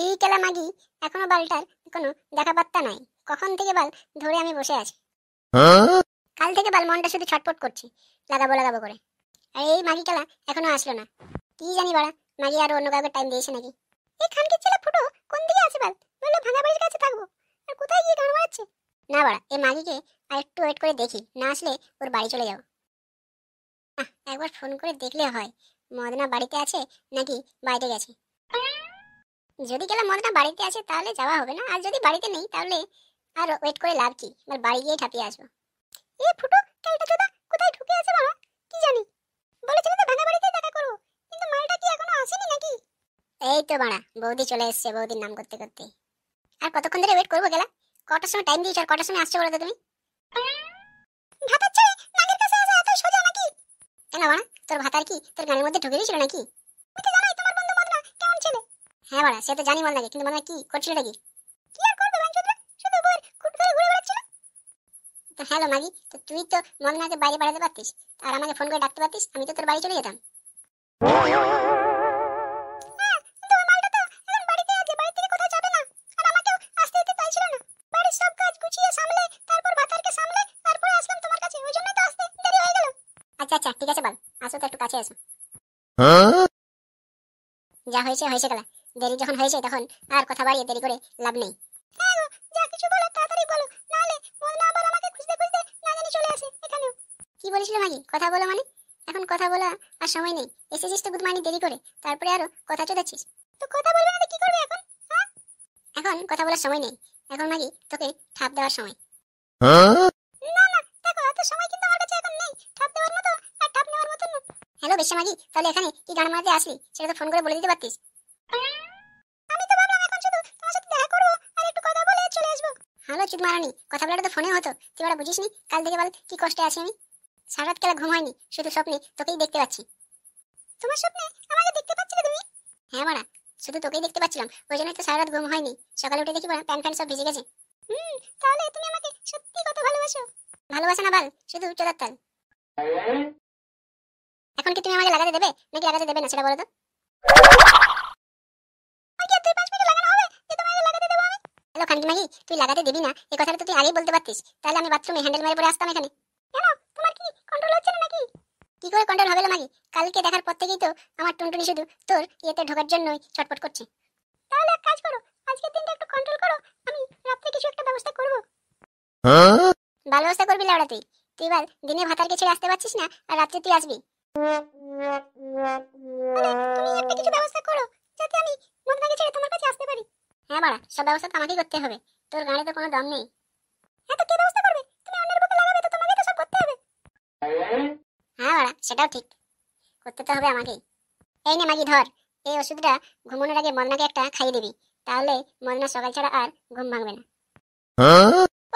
এই কেলা মাগি এখনো বালটার কোনো দেখা পাত্তা নাই। কখন থেকে বাল ধরে আমি বসে আছি। কাল থেকে বাল মনটা শুধু ছটপট করছে লাগাবো লাগাবো করে। আর এই মাগি কেলা এখনো আসলো না। কি জানি বাড়া, মাগি আর অন্য কাউকে টাইম দিয়েছে নাকি। এই খানকির ছেলে ফুটো কোন দিকে আছে বাল? বললো ভাঙা বাড়ির কাছে থাকবো, আর কোথায় গিয়ে গান মারাচ্ছে। না বাড়া, এই মাগিকে আর একটু ওয়েট করে দেখি, না আসলে ওর বাড়ি চলে যাবো। একবার ফোন করে দেখলে হয় মদনা বাড়িতে আছে নাকি বাইরে গেছে। যদি গেলাম মদনা বাড়িতে আছে তাহলে যাওয়া হবে না, আর যদি বাড়িতে নেই তাহলে আর ওয়েট করে লাভ কি, এবার বাড়ি গিয়ে ঠাপিয়ে আসবো। এ ফুটো কালটা চোদা কোথায় ঢুকে আছে বাবা, কি জানি। বলেছিল তো ভাঙা বাড়িতে দেখা করবো, কিন্তু মালটা কি এখনো আসেনি নাকি? এই তো বাড়া বৌদি চলে এসেছে বৌদির নাম করতে করতে। আর কতক্ষণ ধরে ওয়েট করবো গেলা? কটার সময় টাইম দিয়েছো আর কটার সময় আসছো বলো তো তুমি? ভাতার ছেলে নাগের কাছে আসা এত সোজা নাকি? কেন বাড়া, তোর ভাতার কি তোর গানের মধ্যে ঢুকে দিয়েছিল নাকি? আমি তো জানাই তোমার বন্ধু মদনা কেমন ছেলে। হ্যাঁ বাড়া, সে তো জানি মদনা, কিন্তু মদনা কি করছিল নাকি? কি আর করবে বাঞ্চোদরা, শুধু বউয়ের খুঁট ধরে ঘুরে বেড়াচ্ছিল। তো হ্যালো মাগি, তো তুই তো মদনাকে বাইরে পাঠাতে পারতিস, আর আমাকে ফোন করে ডাকতে পারতিস, আমি তো তোর বাড়ি চলে যেতাম। আচ্ছা আচ্ছা ঠিক আছে বাল, আসো তো একটু কাছে আসো। যা হয়েছে হয়েছে গেলা, দেরি যখন হয়েছে তখন আর কথা বাড়িয়ে দেরি করে লাভ নেই। যা কিছু বলো তাড়াতাড়ি বলো, নাহলে মদনা আবার আমাকে খুঁজতে খুঁজতে না জানি চলে আসে এখানেও। কি বলেছিল মাগি, কথা বলো মানে? এখন কথা বলা আর সময় নেই, এসেছিস তো গুদমানি দেরি করে, তারপরে আরো কথা চোদাচ্ছিস। তো কথা বলবে না তো কি করবে এখন? হ্যাঁ এখন কথা বলার সময় নেই, এখন মাগি তোকে ঠাপ দেওয়ার সময়। না না দেখো, এত সময় কিন্তু আমার কাছে এখন নেই ঠাপ দেওয়ার মতো আর ঠাপ নেওয়ার মতো না। হ্যালো বেশ্যা মাগি, তাহলে এখানে কি গান মারাতে আসলি সেটা তো ফোন করে বলে দিতে পারতিস। আমি তো ভাবলাম এখন শুধু তোমার সাথে দেখা করবো আর একটু কথা বলে চলে আসবো। হ্যালো চুদ মারানি, কথা বলাটা তো ফোনে হতো, তুই ওরা বুঝিসনি? কাল থেকে বল কি কষ্টে আছি আমি। সারা রাত কেলা ঘুম হয়নি, শুধু স্বপ্নে তোকেই দেখতে পাচ্ছি। তোমার স্বপ্নে আমাকে দেখতে পাচ্ছিলে তুমি? হ্যাঁ মারা, শুধু তোকেই দেখতে পাচ্ছিলাম, ওই জন্যই তো সারা রাত ঘুম হয়নি। সকালে উঠে দেখি প্যান্ট ফ্যান্ট সব ভিজে গেছে। তাহলে তুমি আমাকে সত্যি কত ভালোবাসো। ভালোবাসা না বাল, শুধু চোদার তাল। এখন কি তুমি আমাকে লাগাতে দেবে নাকি লাগাতে দেবে না সেটা বলো তো? হ্যালো খানকি মাগি, তুই লাগাতে দিবি না এই কথাটা তো তুই আগেই বলতে পারতিস, তাহলে আমি বাথরুমে হ্যান্ডেল মেরে পড়ে আসতাম এখানে। কেন, তোমার কি কন্ট্রোল হচ্ছে না নাকি? কি করে কন্ট্রোল হবে মাগি, কালকে দেখার পর থেকেই তো আমার টুনটুনি শুধু তোর ইয়েতে ঢোকার জন্যই ছটফট করছে। তাহলে এক কাজ করো, আজকের দিনটা একটু কন্ট্রোল করো, আমি রাতে কিছু একটা ব্যবস্থা করব। ভালো ব্যবস্থা করবি লাউড়া তুই? তুই বল দিনে ভাতারকে ছেড়ে আসতে পারছিস না, আর রাতে তুই আসবি? তুমি একটা কিছু ব্যবস্থা করো যাতে আমি মদনাকে ছেড়ে তোমার কাছে আসতে পারি। হ্যাঁ বাড়া, সব ব্যবস্থা তো আমাকেই করতে হবে, তোর গাড়ি তো কোনো দম নেই। হ্যাঁ তো কে ব্যবস্থা করবে? তুমি অন্যের বুকে লাগাবে তো তোমাকে তো সব করতে হবে। হ্যাঁ বাড়া, সেটাও ঠিক, করতে তো হবে আমাকেই। এই নে মাগি ধর, এই ওষুধটা ঘুমানোর আগে মদনাকে একটা খাইয়ে দিবি, তাহলে মদনা সকাল ছাড়া আর ঘুম ভাঙবে না।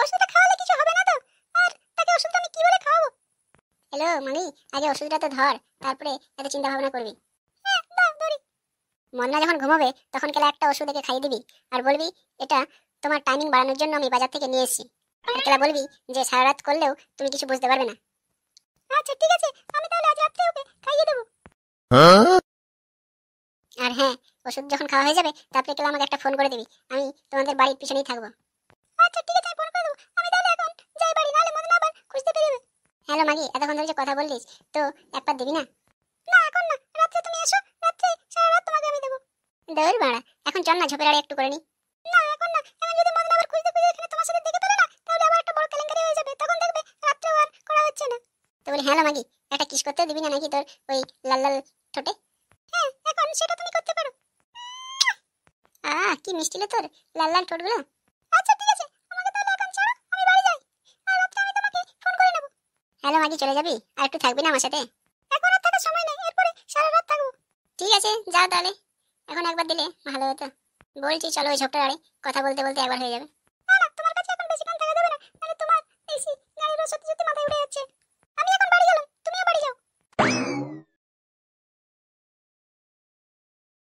ওষুধটা খাওয়ালে কিছু হবে না তো? আর তাকে ওষুধটা আমি কি বলে খাওয়াবো? হ্যালো মাগি, আগে ওষুধটা তো ধর, তারপরে এত চিন্তা ভাবনা করবি। হ্যাঁ দাও ধরি। মদনা যখন ঘুমাবে তখন কেলা একটা ওষুধ একে খাইয়ে দিবি, আর বলবি এটা তোমার টাইমিং বাড়ানোর জন্য আমি বাজার থেকে নিয়ে এসেছি। আর কেলা বলবি যে সারা রাত করলেও তুমি কিছু বুঝতে পারবে না। আচ্ছা ঠিক আছে, আমি তাহলে আজ রাত্রে ওকে খাইয়ে দেবো। আর হ্যাঁ, ওষুধ যখন খাওয়া হয়ে যাবে তারপরে কেলা আমাকে একটা ফোন করে দিবি, আমি তোমাদের বাড়ির পিছনেই থাকবো। আচ্ছা ঠিক আছে, আমি ফোন করে দেবো। আমি তাহলে এখন যাই বাড়ি, নাহলে মদনা আবার খুঁজতে পেরে যাবে। হ্যালো মাগি, এতক্ষণ ধরে যে কথা বললিস, তো একবার দিবি না? না এখন না, রাত্রে তুমি এসো, রাত্রে সারা রাত তোমাকে আমি দেবো। দৌড় বাড়া, এখন চল না ঝোপের আড়ে একটু করে নি। না এখন না, এখন যদি মদনা আবার খুঁজতে খুঁজতে এখানে তোমার সাথে দেখে ফেলে না, তাহলে আবার একটা বড় কেলেঙ্কারি হয়ে যাবে, তখন দেখবে রাত্রেও আর করা হচ্ছে না। তো বলি হ্যালো মাগি, একটা কিস করতেও দিবি না নাকি তোর ওই লাল লাল ঠোঁটে? হ্যাঁ এখন সেটা তুমি করতে পারো। কি মিষ্টি লে তোর লাল লাল ঠোঁটগুলো। আচ্ছা ঠিক আছে, আমাকে তাহলে এখন ছাড়ো, আমি বাড়ি যাই, আর রাত্রে আমি তোমাকে ফোন করে নেব। হ্যালো মাগি, চলে যাবি আর একটু থাকবি না আমার সাথে? এখন আর থাকার সময় নেই, এরপরে সারা রাত থাকবো। ঠিক আছে যাও তাহলে, এখন একবার দিলে ভালো হতো। বলছি চলো ওই ঝোপটার আড়ে, কথা বলতে বলতে একবার হয়ে যাবে। না না, তোমার কাছে এখন বেশিক্ষণ থাকা যাবে না, তাহলে তোমার এই গাড়ির সত্যি সত্যি মাথায় উঠে যাচ্ছে।